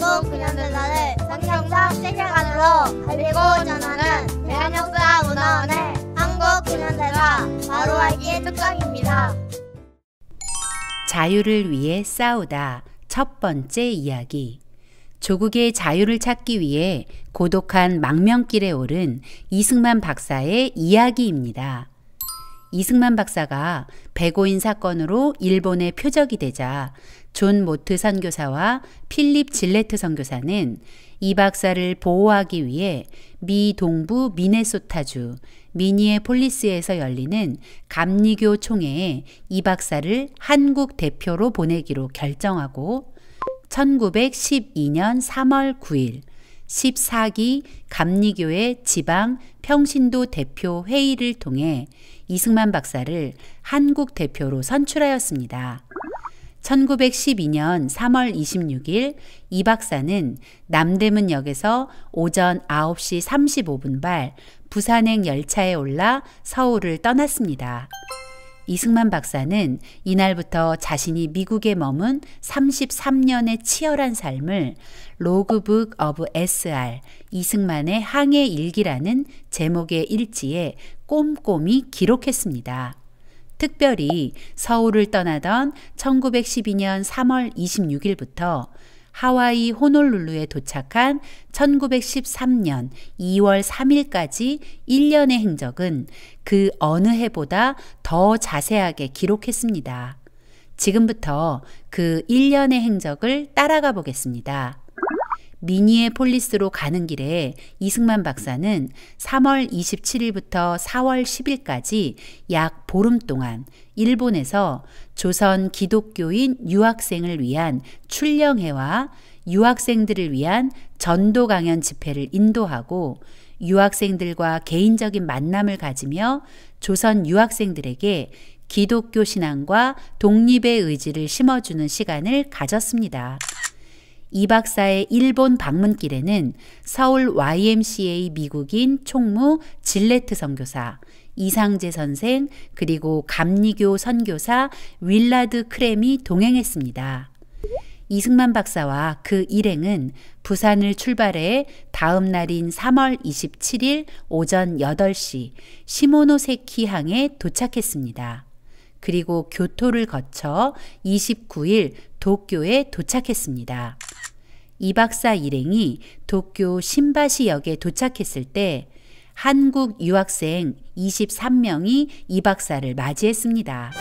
한국 근현대사를 성경적 세계관으로 알리고 전하는 대한역사문화원의 한국 근현대사 바로 알기 특강입니다. 자유를 위해 싸우다. 첫 번째 이야기. 조국의 자유를 찾기 위해 고독한 망명길에 오른 이승만 박사의 이야기입니다. 이승만 박사가 백오인 사건으로 일본에 표적이 되자 존 모트 선교사와 필립 질레트 선교사는 이 박사를 보호하기 위해 미 동부 미네소타주 미니애폴리스에서 열리는 감리교 총회에 이 박사를 한국 대표로 보내기로 결정하고 1912년 3월 9일 14기 감리교회 지방 평신도 대표 회의를 통해 이승만 박사를 한국 대표로 선출하였습니다. 1912년 3월 26일 이 박사는 남대문역에서 오전 9시 35분 발 부산행 열차에 올라 서울을 떠났습니다. 이승만 박사는 이날부터 자신이 미국에 머문 33년의 치열한 삶을 로그북 오브 SR 이승만의 항해 일기라는 제목의 일지에 꼼꼼히 기록했습니다. 특별히 서울을 떠나던 1912년 3월 26일부터 하와이 호놀룰루에 도착한 1913년 2월 3일까지 1년의 행적은 그 어느 해보다 더 자세하게 기록했습니다. 지금부터 그 1년의 행적을 따라가 보겠습니다. 미니애폴리스로 가는 길에 이승만 박사는 3월 27일부터 4월 10일까지 약 보름 동안 일본에서 조선 기독교인 유학생을 위한 출령회와 유학생들을 위한 전도 강연 집회를 인도하고 유학생들과 개인적인 만남을 가지며 조선 유학생들에게 기독교 신앙과 독립의 의지를 심어주는 시간을 가졌습니다. 이 박사의 일본 방문길에는 서울 YMCA 미국인 총무 질레트 선교사, 이상재 선생, 그리고 감리교 선교사 윌라드 크렘이 동행했습니다. 이승만 박사와 그 일행은 부산을 출발해 다음 날인 3월 27일 오전 8시 시모노세키항에 도착했습니다. 그리고 교토를 거쳐 29일 도쿄에 도착했습니다. 이 박사 일행이 도쿄 신바시역에 도착했을 때 한국 유학생 23명이 이 박사를 맞이했습니다.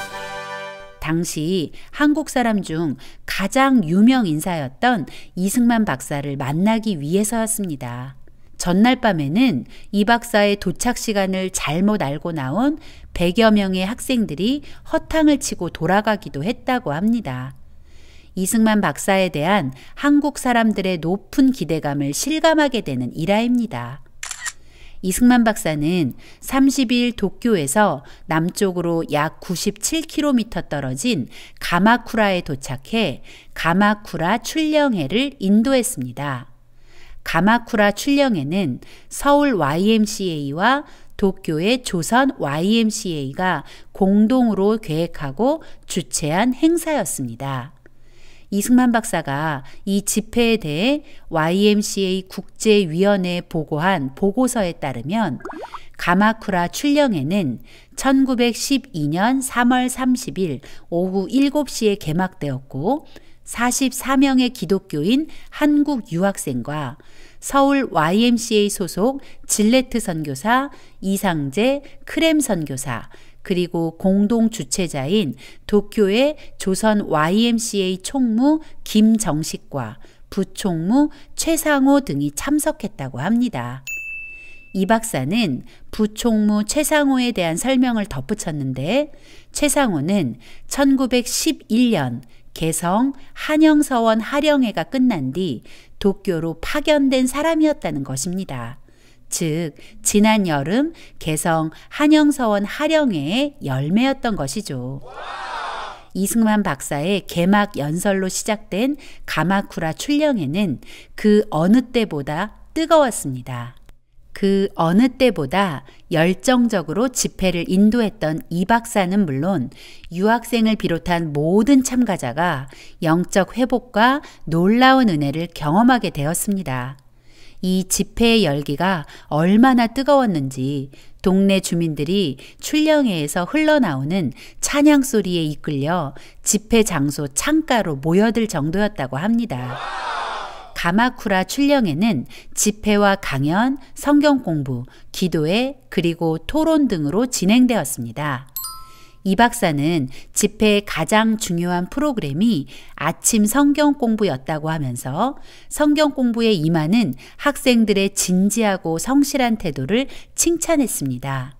당시 한국 사람 중 가장 유명 인사였던 이승만 박사를 만나기 위해서였습니다. 전날 밤에는 이 박사의 도착 시간을 잘못 알고 나온 100여 명의 학생들이 허탕을 치고 돌아가기도 했다고 합니다. 이승만 박사에 대한 한국 사람들의 높은 기대감을 실감하게 되는 일화입니다. 이승만 박사는 30일 도쿄에서 남쪽으로 약 97km 떨어진 가마쿠라에 도착해 가마쿠라 출령회를 인도했습니다. 가마쿠라 출령회는 서울 YMCA와 도쿄의 조선 YMCA가 공동으로 계획하고 주최한 행사였습니다. 이승만 박사가 이 집회에 대해 YMCA 국제위원회에 보고한 보고서에 따르면 가마쿠라 출령회는 1912년 3월 30일 오후 7시에 개막되었고 44명의 기독교인 한국 유학생과 서울 YMCA 소속 질레트 선교사, 이상재, 크렘 선교사, 그리고 공동 주최자인 도쿄의 조선 YMCA 총무 김정식과 부총무 최상호 등이 참석했다고 합니다. 이 박사는 부총무 최상호에 대한 설명을 덧붙였는데 최상호는 1911년 개성 한영서원 하령회가 끝난 뒤 도쿄로 파견된 사람이었다는 것입니다. 즉 지난 여름 개성 한영서원 하령회의 열매였던 것이죠. 이승만 박사의 개막 연설로 시작된 가마쿠라 출령회는 그 어느 때보다 뜨거웠습니다. 그 어느 때보다 열정적으로 집회를 인도했던 이 박사는 물론 유학생을 비롯한 모든 참가자가 영적 회복과 놀라운 은혜를 경험하게 되었습니다. 이 집회의 열기가 얼마나 뜨거웠는지 동네 주민들이 출령회에서 흘러나오는 찬양 소리에 이끌려 집회 장소 창가로 모여들 정도였다고 합니다. 가마쿠라 출령회는 집회와 강연, 성경 공부, 기도회, 그리고 토론 등으로 진행되었습니다. 이 박사는 집회의 가장 중요한 프로그램이 아침 성경 공부였다고 하면서 성경 공부에 임하는 학생들의 진지하고 성실한 태도를 칭찬했습니다.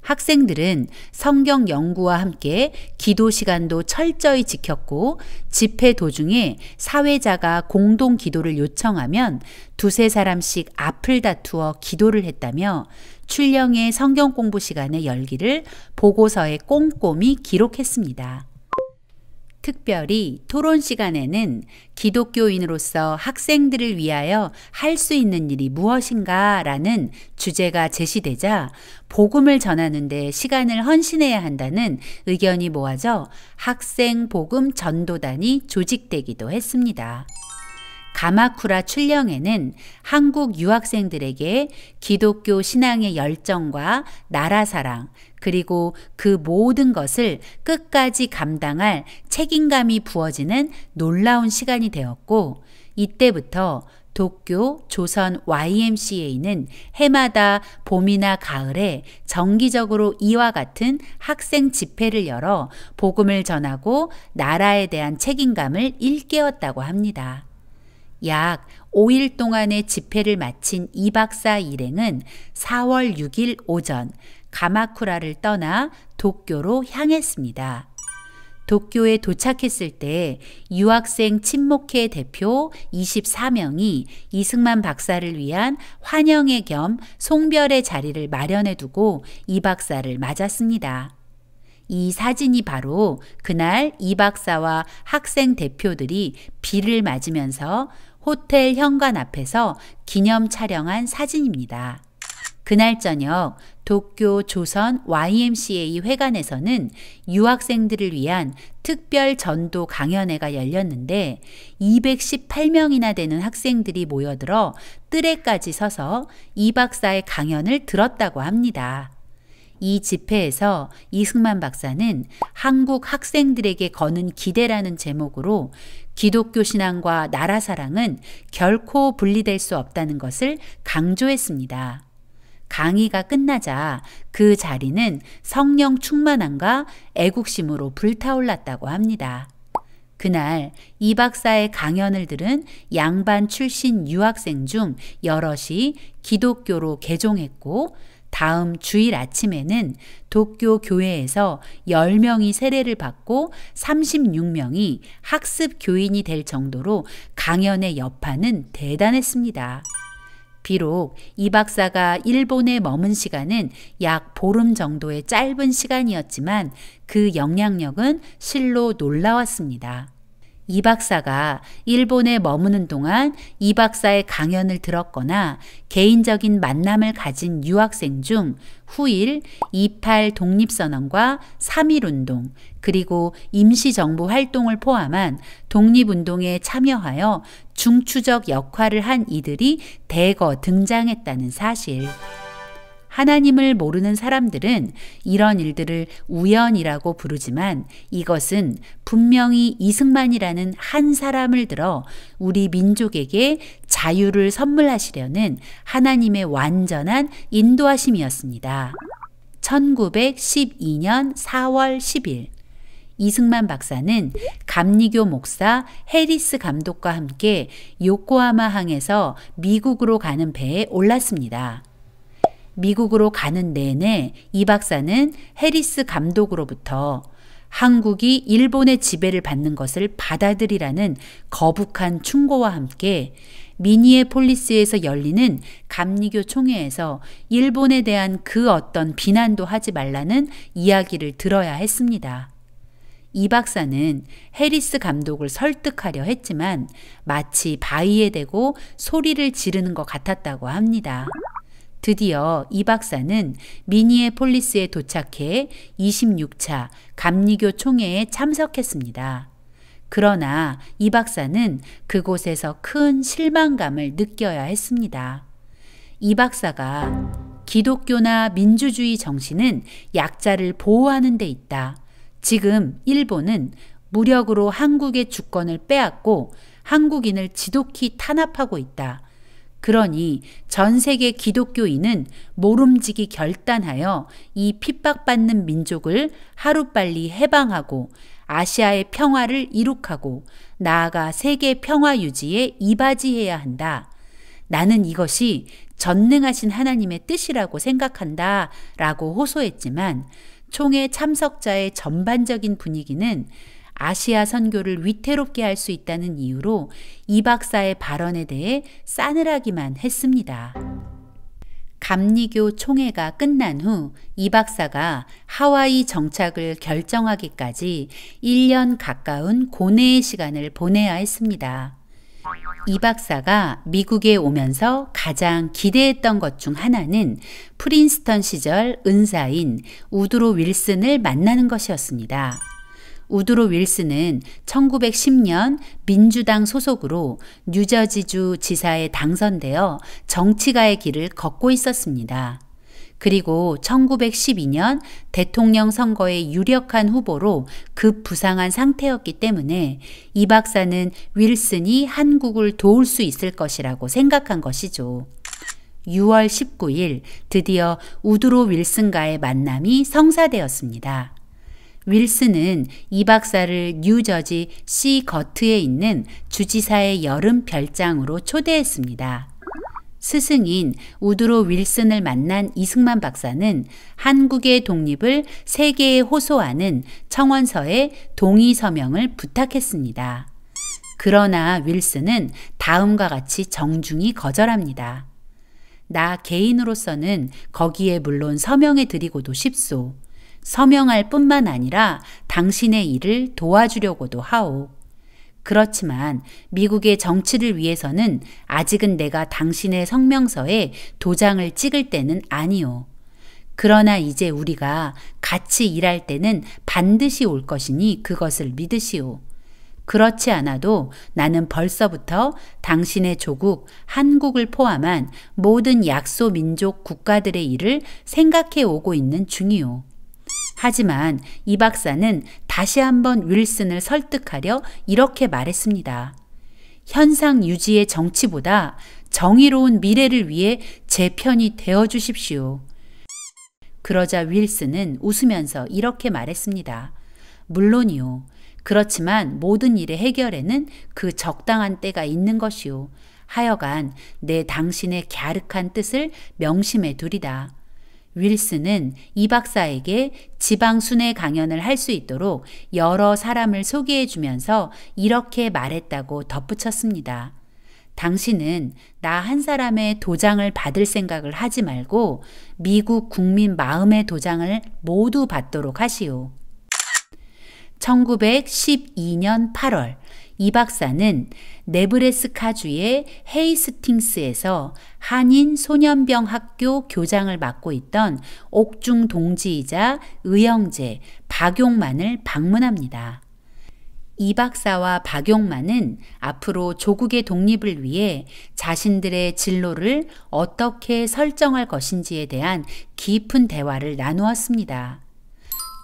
학생들은 성경 연구와 함께 기도 시간도 철저히 지켰고 집회 도중에 사회자가 공동 기도를 요청하면 두세 사람씩 앞을 다투어 기도를 했다며 출령의 성경 공부 시간의 열기를 보고서에 꼼꼼히 기록했습니다. 특별히 토론 시간에는 기독교인으로서 학생들을 위하여 할 수 있는 일이 무엇인가 라는 주제가 제시되자 복음을 전하는 데 시간을 헌신해야 한다는 의견이 모아져 학생 복음 전도단이 조직되기도 했습니다. 가마쿠라 출령회는 한국 유학생들에게 기독교 신앙의 열정과 나라 사랑, 그리고 그 모든 것을 끝까지 감당할 책임감이 부어지는 놀라운 시간이 되었고, 이때부터 도쿄 조선 YMCA는 해마다 봄이나 가을에 정기적으로 이와 같은 학생 집회를 열어 복음을 전하고 나라에 대한 책임감을 일깨웠다고 합니다. 약 5일 동안의 집회를 마친 이 박사 일행은 4월 6일 오전 가마쿠라를 떠나 도쿄로 향했습니다. 도쿄에 도착했을 때 유학생 친목회 대표 24명이 이승만 박사를 위한 환영회 겸 송별의 자리를 마련해 두고 이 박사를 맞았습니다. 이 사진이 바로 그날 이 박사와 학생 대표들이 비를 맞으면서 호텔 현관 앞에서 기념 촬영한 사진입니다. 그날 저녁 도쿄 조선 YMCA 회관에서는 유학생들을 위한 특별 전도 강연회가 열렸는데 218명이나 되는 학생들이 모여들어 뜰에까지 서서 이 박사의 강연을 들었다고 합니다. 이 집회에서 이승만 박사는 한국 학생들에게 거는 기대라는 제목으로 기독교 신앙과 나라 사랑은 결코 분리될 수 없다는 것을 강조했습니다. 강의가 끝나자 그 자리는 성령 충만함과 애국심으로 불타올랐다고 합니다. 그날 이 박사의 강연을 들은 양반 출신 유학생 중 여럿이 기독교로 개종했고 다음 주일 아침에는 도쿄 교회에서 10명이 세례를 받고 36명이 학습 교인이 될 정도로 강연의 여파는 대단했습니다. 비록 이 박사가 일본에 머문 시간은 약 보름 정도의 짧은 시간이었지만 그 영향력은 실로 놀라웠습니다. 이 박사가 일본에 머무는 동안 이 박사의 강연을 들었거나 개인적인 만남을 가진 유학생 중 후일 28 독립선언과 3.1운동 그리고 임시정부 활동을 포함한 독립운동에 참여하여 중추적 역할을 한 이들이 대거 등장했다는 사실. 하나님을 모르는 사람들은 이런 일들을 우연이라고 부르지만 이것은 분명히 이승만이라는 한 사람을 들어 우리 민족에게 자유를 선물하시려는 하나님의 완전한 인도하심이었습니다. 1912년 4월 10일 이승만 박사는 감리교 목사 해리스 감독과 함께 요코하마 항에서 미국으로 가는 배에 올랐습니다. 미국으로 가는 내내 이 박사는 해리스 감독으로부터 한국이 일본의 지배를 받는 것을 받아들이라는 거북한 충고와 함께 미니애폴리스에서 열리는 감리교 총회에서 일본에 대한 그 어떤 비난도 하지 말라는 이야기를 들어야 했습니다. 이 박사는 해리스 감독을 설득하려 했지만 마치 바위에 대고 소리를 지르는 것 같았다고 합니다. 드디어 이 박사는 미니애폴리스에 도착해 26차 감리교 총회에 참석했습니다. 그러나 이 박사는 그곳에서 큰 실망감을 느껴야 했습니다. 이 박사가 기독교나 민주주의 정신은 약자를 보호하는 데 있다. 지금 일본은 무력으로 한국의 주권을 빼앗고 한국인을 지독히 탄압하고 있다. 그러니 전 세계 기독교인은 모름지기 결단하여 이 핍박받는 민족을 하루빨리 해방하고 아시아의 평화를 이룩하고 나아가 세계 평화 유지에 이바지해야 한다. 나는 이것이 전능하신 하나님의 뜻이라고 생각한다 라고 호소했지만 총회 참석자의 전반적인 분위기는 아시아 선교를 위태롭게 할 수 있다는 이유로 이 박사의 발언에 대해 싸늘하기만 했습니다. 감리교 총회가 끝난 후 이 박사가 하와이 정착을 결정하기까지 1년 가까운 고뇌의 시간을 보내야 했습니다. 이 박사가 미국에 오면서 가장 기대했던 것 중 하나는 프린스턴 시절 은사인 우드로 윌슨을 만나는 것이었습니다. 우드로 윌슨은 1910년 민주당 소속으로 뉴저지주 지사에 당선되어 정치가의 길을 걷고 있었습니다. 그리고 1912년 대통령 선거의 유력한 후보로 급부상한 상태였기 때문에 이 박사는 윌슨이 한국을 도울 수 있을 것이라고 생각한 것이죠. 6월 19일 드디어 우드로 윌슨과의 만남이 성사되었습니다. 윌슨은 이 박사를 뉴저지 시거트에 있는 주지사의 여름 별장으로 초대했습니다. 스승인 우드로 윌슨을 만난 이승만 박사는 한국의 독립을 세계에 호소하는 청원서에 동의 서명을 부탁했습니다. 그러나 윌슨은 다음과 같이 정중히 거절합니다. 나 개인으로서는 거기에 물론 서명해 드리고도 싶소. 서명할 뿐만 아니라 당신의 일을 도와주려고도 하오. 그렇지만 미국의 정치를 위해서는 아직은 내가 당신의 성명서에 도장을 찍을 때는 아니오. 그러나 이제 우리가 같이 일할 때는 반드시 올 것이니 그것을 믿으시오. 그렇지 않아도 나는 벌써부터 당신의 조국 한국을 포함한 모든 약소 민족 국가들의 일을 생각해 오고 있는 중이오. 하지만 이 박사는 다시 한번 윌슨을 설득하려 이렇게 말했습니다. 현상 유지의 정치보다 정의로운 미래를 위해 제 편이 되어 주십시오. 그러자 윌슨은 웃으면서 이렇게 말했습니다. 물론이요. 그렇지만 모든 일의 해결에는 그 적당한 때가 있는 것이요. 하여간 내 당신의 갸륵한 뜻을 명심해 두리다. 윌슨은 이 박사에게 지방 순회 강연을 할 수 있도록 여러 사람을 소개해 주면서 이렇게 말했다고 덧붙였습니다. 당신은 나 한 사람의 도장을 받을 생각을 하지 말고 미국 국민 마음의 도장을 모두 받도록 하시오. 1912년 8월 이 박사는 네브래스카주의 헤이스팅스에서 한인 소년병 학교 교장을 맡고 있던 옥중 동지이자 의형제 박용만을 방문합니다. 이 박사와 박용만은 앞으로 조국의 독립을 위해 자신들의 진로를 어떻게 설정할 것인지에 대한 깊은 대화를 나누었습니다.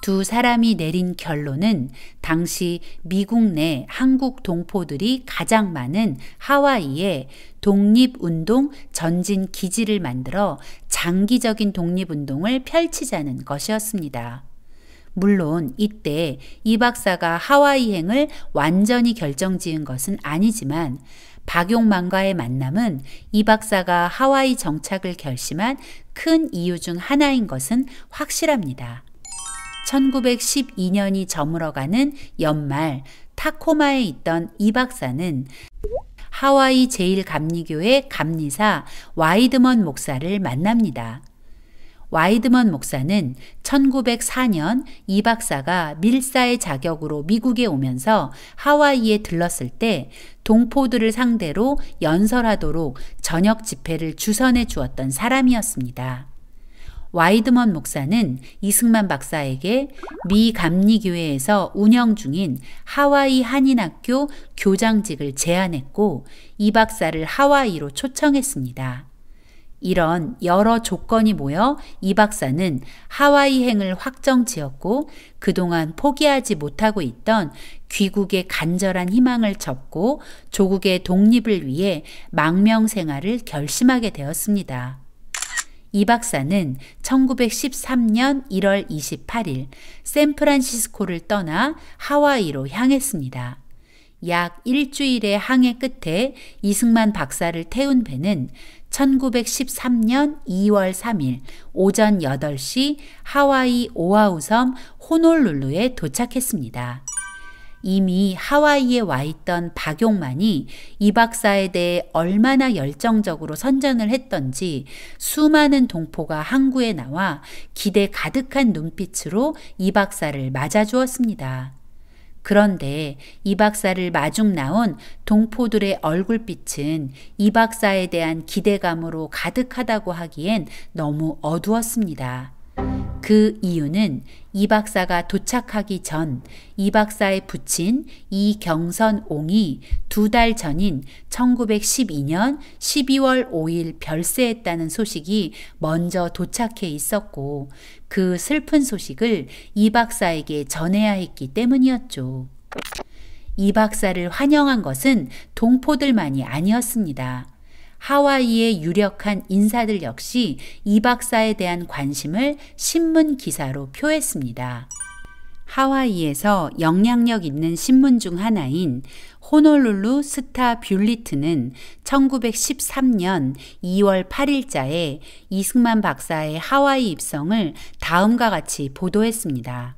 두 사람이 내린 결론은 당시 미국 내 한국 동포들이 가장 많은 하와이에 독립운동 전진 기지를 만들어 장기적인 독립운동을 펼치자는 것이었습니다. 물론 이때 이 박사가 하와이행을 완전히 결정지은 것은 아니지만 박용만과의 만남은 이 박사가 하와이 정착을 결심한 큰 이유 중 하나인 것은 확실합니다. 1912년이 저물어가는 연말 타코마에 있던 이 박사는 하와이 제1감리교회 감리사 와이드먼 목사를 만납니다. 와이드먼 목사는 1904년 이 박사가 밀사의 자격으로 미국에 오면서 하와이에 들렀을 때 동포들을 상대로 연설하도록 저녁 집회를 주선해 주었던 사람이었습니다. 와이드먼 목사는 이승만 박사에게 미 감리교회에서 운영 중인 하와이 한인학교 교장직을 제안했고 이 박사를 하와이로 초청했습니다. 이런 여러 조건이 모여 이 박사는 하와이행을 확정 지었고 그동안 포기하지 못하고 있던 귀국의 간절한 희망을 접고 조국의 독립을 위해 망명생활을 결심하게 되었습니다. 이 박사는 1913년 1월 28일 샌프란시스코를 떠나 하와이로 향했습니다. 약 일주일의 항해 끝에 이승만 박사를 태운 배는 1913년 2월 3일 오전 8시 하와이 오아후 섬 호놀룰루에 도착했습니다. 이미 하와이에 와 있던 박용만이 이 박사에 대해 얼마나 열정적으로 선전을 했던지 수많은 동포가 항구에 나와 기대 가득한 눈빛으로 이 박사를 맞아주었습니다. 그런데 이 박사를 마중 나온 동포들의 얼굴빛은 이 박사에 대한 기대감으로 가득하다고 하기엔 너무 어두웠습니다. 그 이유는 이 박사가 도착하기 전 이 박사의 부친 이경선옹이 2달 전인 1912년 12월 5일 별세했다는 소식이 먼저 도착해 있었고 그 슬픈 소식을 이 박사에게 전해야 했기 때문이었죠. 이 박사를 환영한 것은 동포들만이 아니었습니다. 하와이의 유력한 인사들 역시 이 박사에 대한 관심을 신문 기사로 표했습니다. 하와이에서 영향력 있는 신문 중 하나인 호놀룰루 스타 뷰리트는 1913년 2월 8일자에 이승만 박사의 하와이 입성을 다음과 같이 보도했습니다.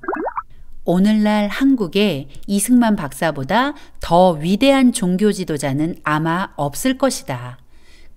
오늘날 한국에 이승만 박사보다 더 위대한 종교 지도자는 아마 없을 것이다.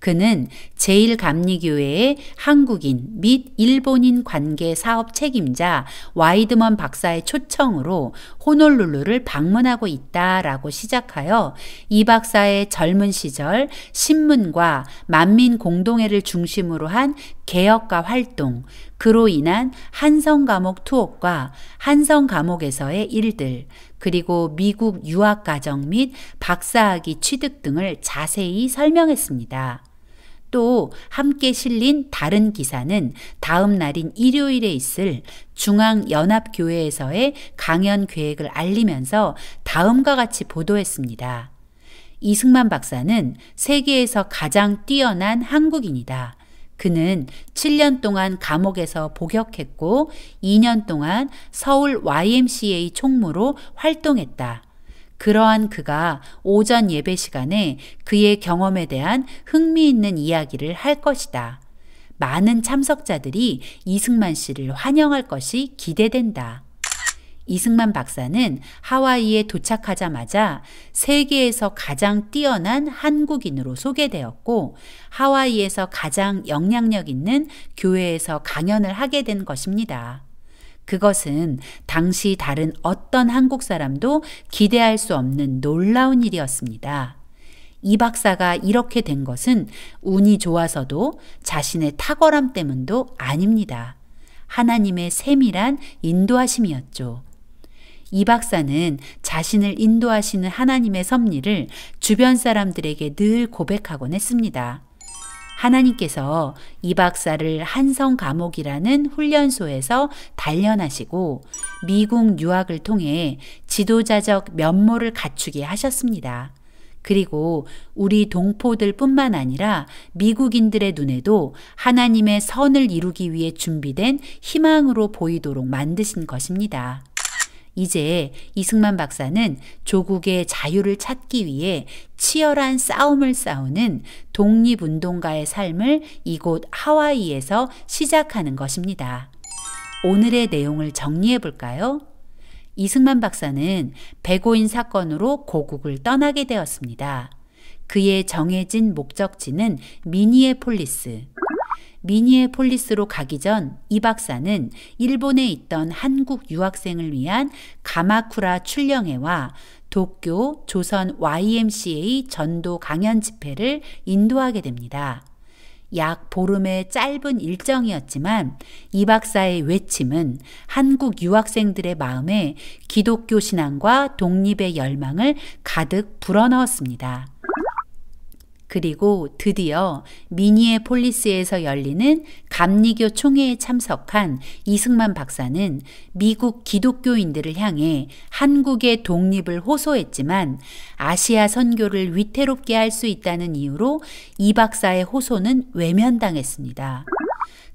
그는 제1감리교회의 한국인 및 일본인 관계 사업 책임자 와이드먼 박사의 초청으로 호놀룰루를 방문하고 있다라고 시작하여 이 박사의 젊은 시절 신문과 만민공동회를 중심으로 한 개혁가 활동, 그로 인한 한성감옥 투옥과 한성감옥에서의 일들, 그리고 미국 유학과정 및 박사학위 취득 등을 자세히 설명했습니다. 또 함께 실린 다른 기사는 다음 날인 일요일에 있을 중앙연합교회에서의 강연 계획을 알리면서 다음과 같이 보도했습니다. 이승만 박사는 세계에서 가장 뛰어난 한국인이다. 그는 7년 동안 감옥에서 복역했고 2년 동안 서울 YMCA 총무로 활동했다. 그러한 그가 오전 예배 시간에 그의 경험에 대한 흥미있는 이야기를 할 것이다. 많은 참석자들이 이승만 씨를 환영할 것이 기대된다. 이승만 박사는 하와이에 도착하자마자 세계에서 가장 뛰어난 한국인으로 소개되었고 하와이에서 가장 영향력 있는 교회에서 강연을 하게 된 것입니다. 그것은 당시 다른 어떤 한국 사람도 기대할 수 없는 놀라운 일이었습니다. 이 박사가 이렇게 된 것은 운이 좋아서도 자신의 탁월함 때문도 아닙니다. 하나님의 세밀한 인도하심이었죠. 이 박사는 자신을 인도하시는 하나님의 섭리를 주변 사람들에게 늘 고백하곤 했습니다. 하나님께서 이 박사를 한성감옥이라는 훈련소에서 단련하시고 미국 유학을 통해 지도자적 면모를 갖추게 하셨습니다. 그리고 우리 동포들 뿐만 아니라 미국인들의 눈에도 하나님의 선을 이루기 위해 준비된 희망으로 보이도록 만드신 것입니다. 이제 이승만 박사는 조국의 자유를 찾기 위해 치열한 싸움을 싸우는 독립운동가의 삶을 이곳 하와이에서 시작하는 것입니다. 오늘의 내용을 정리해 볼까요? 이승만 박사는 백오인 사건으로 고국을 떠나게 되었습니다. 그의 정해진 목적지는 미니애폴리스. 미니애폴리스로 가기 전 이 박사는 일본에 있던 한국 유학생을 위한 가마쿠라 출령회와 도쿄 조선 YMCA 전도 강연 집회를 인도하게 됩니다. 약 보름의 짧은 일정이었지만 이 박사의 외침은 한국 유학생들의 마음에 기독교 신앙과 독립의 열망을 가득 불어넣었습니다. 그리고 드디어 미니애폴리스에서 열리는 감리교 총회에 참석한 이승만 박사는 미국 기독교인들을 향해 한국의 독립을 호소했지만 아시아 선교를 위태롭게 할 수 있다는 이유로 이 박사의 호소는 외면당했습니다.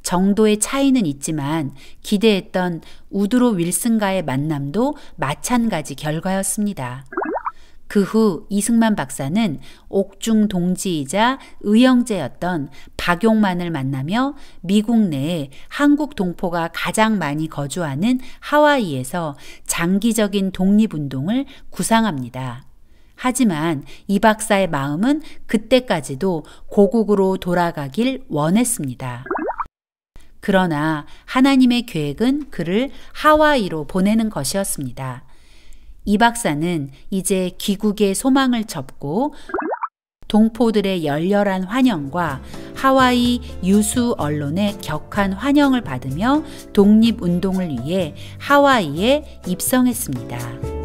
정도의 차이는 있지만 기대했던 우드로 윌슨과의 만남도 마찬가지 결과였습니다. 그 후 이승만 박사는 옥중 동지이자 의형제였던 박용만을 만나며 미국 내에 한국 동포가 가장 많이 거주하는 하와이에서 장기적인 독립운동을 구상합니다. 하지만 이 박사의 마음은 그때까지도 고국으로 돌아가길 원했습니다. 그러나 하나님의 계획은 그를 하와이로 보내는 것이었습니다. 이 박사는 이제 귀국의 소망을 접고 동포들의 열렬한 환영과 하와이 유수 언론의 격한 환영을 받으며 독립운동을 위해 하와이에 입성했습니다.